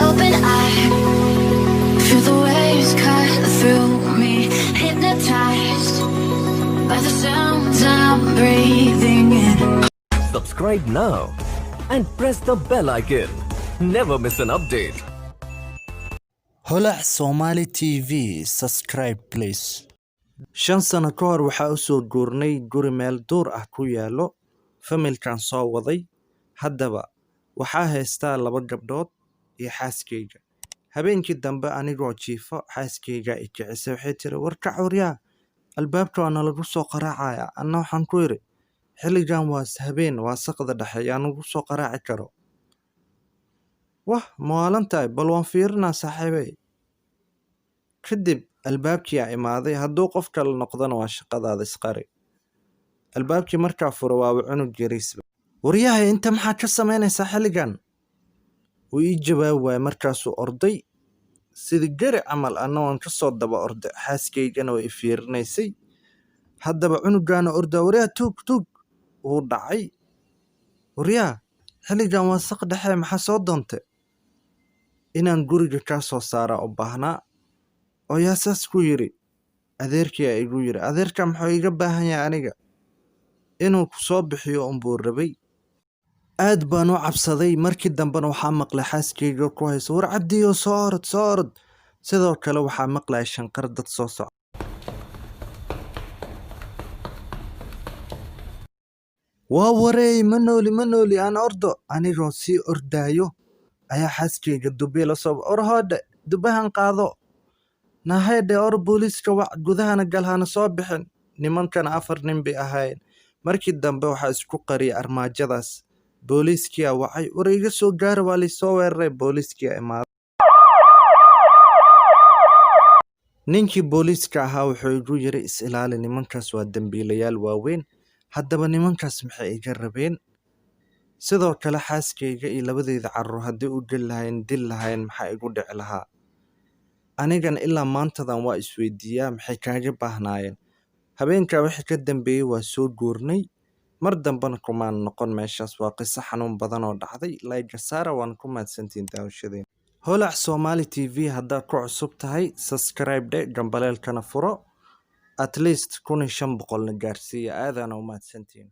open eye, feel the waves cut through me, hypnotized by the sounds I'm breathing in. Subscribe now and press the bell icon. Never miss an update. holac Somali TV subscribe please. 5 sano ka hor waxaa u soo guurnay guri meel duur ah ku yaalo familkan soo waday. Haddaba waxaa haystaa 2 gabdhood iyo xaaskeyga. Habeenkii dambe anigoo jiifo xaaskeyga i kicisay waxay tiri warka curyaa albaabka waa lagu soo qaraacaya. Anna waxaan ku yiri xilligan waa habeen waa saqda dhexe ayaan ugu soo qaraaci karo. wah maalintaay bal waan fiirinaa saaxiibay. kadib albaabkii aa imaaday hadduu qof kale noqdana waa shaqadaada isqari. albaabkii markaa furo waa cunug yariisba. waryahay inta maxaa ka samaynaysaa xilligan? wuu ii jawaab waay markaasuu orday sidii gari camal anna waan ka soo daba orday. xaaskaygana way i fiirinaysay. haddaba cunugaana ordaa waryaa tuug wuu dhacay. waryaa xilligan waa saq dhexe maxaa soo doontay? inaan guriga kaa soo saara u baahnaa. oo yaa saas ku yiri adeerkii aa igu yiri adeerka muxuu iga baahan yahay aniga inuu ku soo bixiyo unbuu rabay. aad baan u cabsaday. markii dambena waxaa maqlay xaaskeyga ku hayso war cabdiyo soo orod. sidoo kale waxaa maqlay shanqar dad soo socda. waa wareey ma nooli aan ordo. anigoo sii ordaayo ayaa xaaskeyga dubbe la soo orhoodhe dubahan qaado nahayde or booliiska wac gudahana galhana soo bixin. nimankana 4 nin bay ahaayeen. markii dambe waxaa isku qariyay armaajadaas. booliiskii aa wacay war iga soo gaara waa laysoo weeraray. booliiskii aa imaaday. ninkii booliiska ahaa wuxuu igu yiri is ilaali nimankaas waa dambiilayaal waaweyn. haddaba nimankaas maxay iga rabeen? sidoo kale xaaskeyga iyo 2deeda carruur haddii u geli lahayn dil lahayn maxaa igu dhici lahaa? anigana ilaa maantadan waa isweydiiyaa maxay kaaga baahnaayeen. habeenkaa wixii ka dambeeyey waa soo guurnay. mar dambena kumaan noqon meeshaas. waa qiso xanuun badan oo dhacday. layga saara waan ku mahadsantiin daawashadeen. holac Somali TV haddaad ku cusub tahay subscribe dhe gambaleelkana furo at least 1500 na gaarsiiya. aadana u mahadsantiin.